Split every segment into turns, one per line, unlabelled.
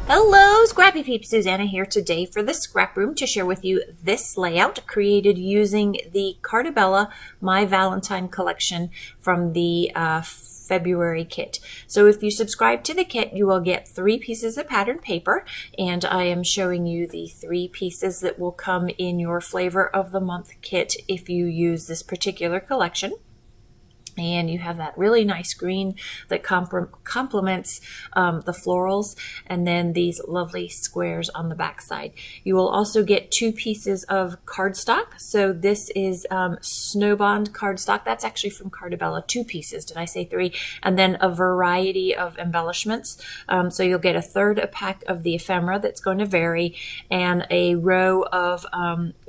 Hello, Scrappy Peeps. Suzanna here today for the Scraproom to share with you this layout created using the Carta Bella My Valentine collection from the February kit. So if you subscribe to the kit, you will get 3 pieces of pattern paper, and I am showing you the 3 pieces that will come in your flavor of the month kit if you use this particular collection. And you have that really nice green that complements the florals, and then these lovely squares on the back side. You will also get 2 pieces of cardstock. So this is Snowbond cardstock. That's actually from Carta Bella. 2 pieces. Did I say 3? And then a variety of embellishments. So you'll get a third a pack of the ephemera that's going to vary, and a row of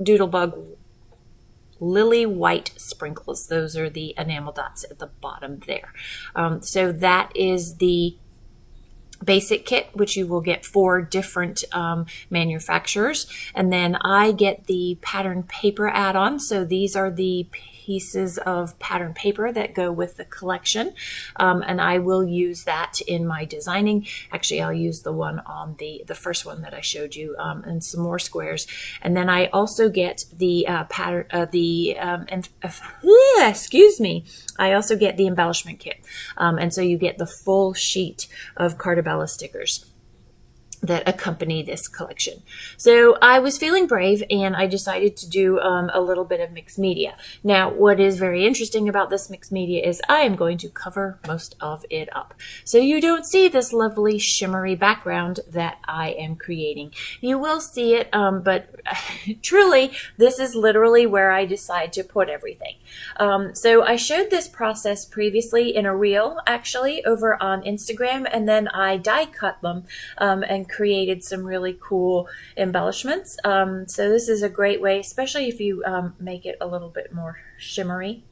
Doodlebug lily white sprinkles. Those are the enamel dots at the bottom there. So that is the basic kit, which you will get 4 different manufacturers. And then I get the pattern paper add-on. So these are the pieces of pattern paper that go with the collection, and I will use that in my designing. Actually, I'll use the one on the first one that I showed you, and some more squares. And then I also get the excuse me, I also get the embellishment kit, and so you get the full sheet of Carta Bella stickers that accompany this collection. So I was feeling brave, and I decided to do a little bit of mixed media. Now, what is very interesting about this mixed media is I am going to cover most of it up. So you don't see this lovely shimmery background that I am creating. You will see it, but truly, this is literally where I decide to put everything. So I showed this process previously in a reel, actually, over on Instagram, and then I die cut them and created some really cool embellishments. So this is a great way, especially if you make it a little bit more shimmery.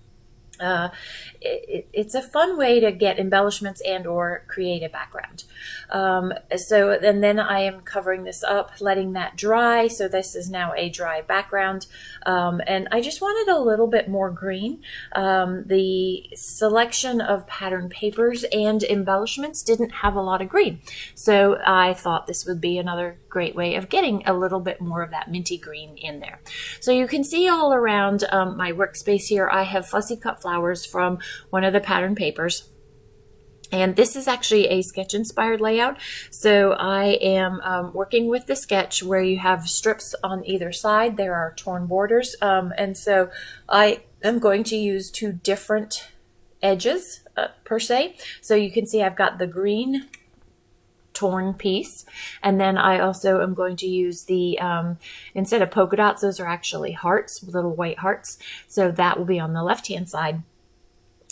It's a fun way to get embellishments and or create a background. And then I am covering this up, letting that dry. So this is now a dry background. And I just wanted a little bit more green. The selection of pattern papers and embellishments didn't have a lot of green. So I thought this would be another great way of getting a little bit more of that minty green in there. So you can see all around my workspace here, I have fussy cut flowers from one of the pattern papers. And this is actually a sketch inspired layout. So I am working with the sketch where you have strips on either side. There are torn borders. And so I am going to use 2 different edges per se. So you can see I've got the green torn piece, and then I also am going to use the instead of polka dots, those are actually hearts, little white hearts, so that will be on the left hand side,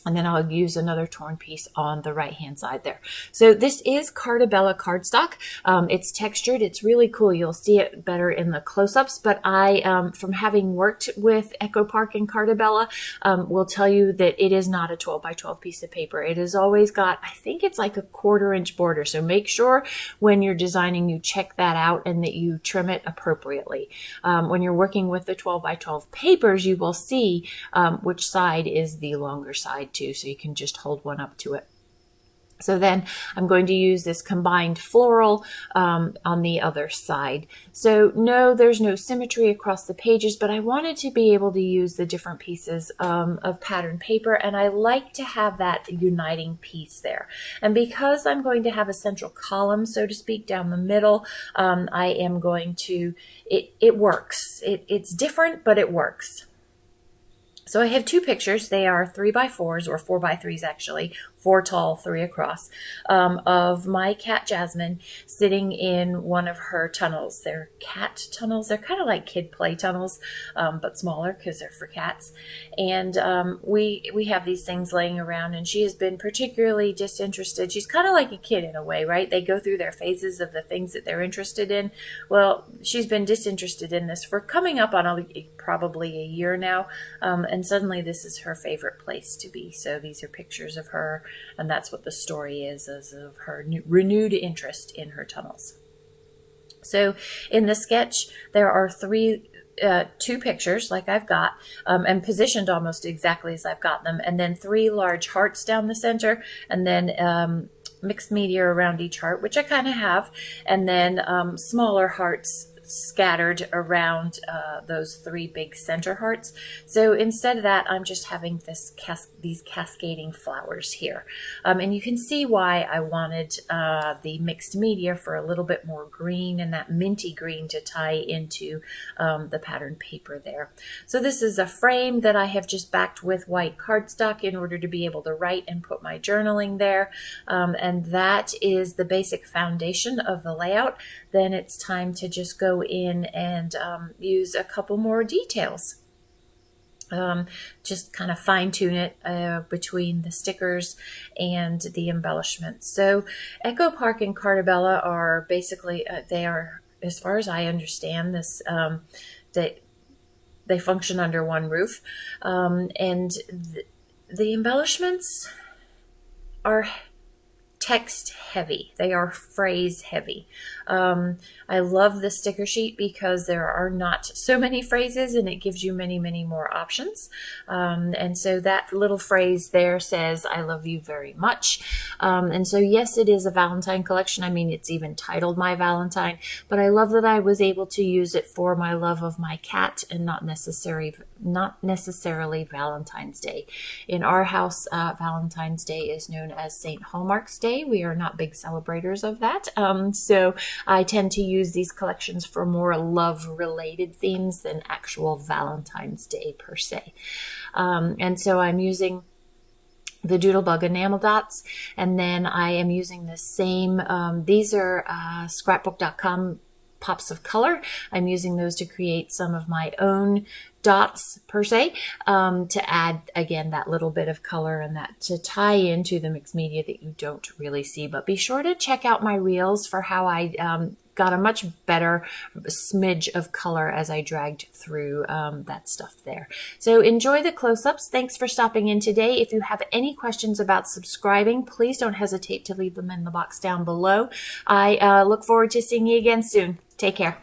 and then I'll use another torn piece on the right hand side there. So this is Carta Bella cardstock. It's textured. It's really cool. You'll see it better in the close-ups, but I, from having worked with Echo Park and Carta Bella, will tell you that it is not a 12 by 12 piece of paper. It has always got, I think it's like a 1/4 inch border. So make sure when you're designing, you check that out and that you trim it appropriately. When you're working with the 12 by 12 papers, you will see which side is the longer side too, so you can just hold one up to it. So then I'm going to use this combined floral on the other side. So no, there's no symmetry across the pages, but I wanted to be able to use the different pieces of pattern paper, and I like to have that uniting piece there. And because I'm going to have a central column, so to speak, down the middle, I am going to, it works. It's different, but it works. So I have 2 pictures. They are 3 by 4s or 4 by 3s actually, 4 tall, 3 across, of my cat Jasmine sitting in one of her tunnels. They're cat tunnels. They're kind of like kid play tunnels, but smaller because they're for cats. And we have these things laying around, and she has been particularly disinterested. She's kind of like a kid in a way, right? They go through their phases of the things that they're interested in. Well, she's been disinterested in this for coming up on probably a year now, and suddenly this is her favorite place to be. So these are pictures of her, and that's what the story is of her renewed interest in her tunnels. So in the sketch, there are 2 pictures like I've got, and positioned almost exactly as I've got them, and then 3 large hearts down the center, and then mixed media around each heart, which I kind of have, and then smaller hearts scattered around those three big center hearts. So instead of that, I'm just having these cascading flowers here. And you can see why I wanted the mixed media for a little bit more green and that minty green to tie into the pattern paper there. So this is a frame that I have just backed with white cardstock in order to be able to write and put my journaling there. And that is the basic foundation of the layout. Then it's time to just go in and use a couple more details. Just kind of fine tune it between the stickers and the embellishments. So Echo Park and Carta Bella are basically, they are, as far as I understand this, they function under one roof. And the embellishments are text heavy. They are phrase heavy. I love the sticker sheet because there are not so many phrases and it gives you many, many more options. And so that little phrase there says, I love you very much. And so yes, it is a Valentine collection. I mean, it's even titled My Valentine, but I love that I was able to use it for my love of my cat and not necessarily Valentine's Day. In our house, Valentine's Day is known as St. Hallmark's Day. We are not big celebrators of that. So I tend to use these collections for more love-related themes than actual Valentine's Day per se. And so I'm using the Doodlebug enamel dots, and then I am using the same, these are scrapbook.com pops of color. I'm using those to create some of my own dots per se, to add again that little bit of color and that to tie into the mixed media that you don't really see. But be sure to check out my reels for how I got a much better smidge of color as I dragged through that stuff there. So enjoy the close-ups. Thanks for stopping in today. If you have any questions about subscribing, please don't hesitate to leave them in the box down below. I look forward to seeing you again soon. Take care.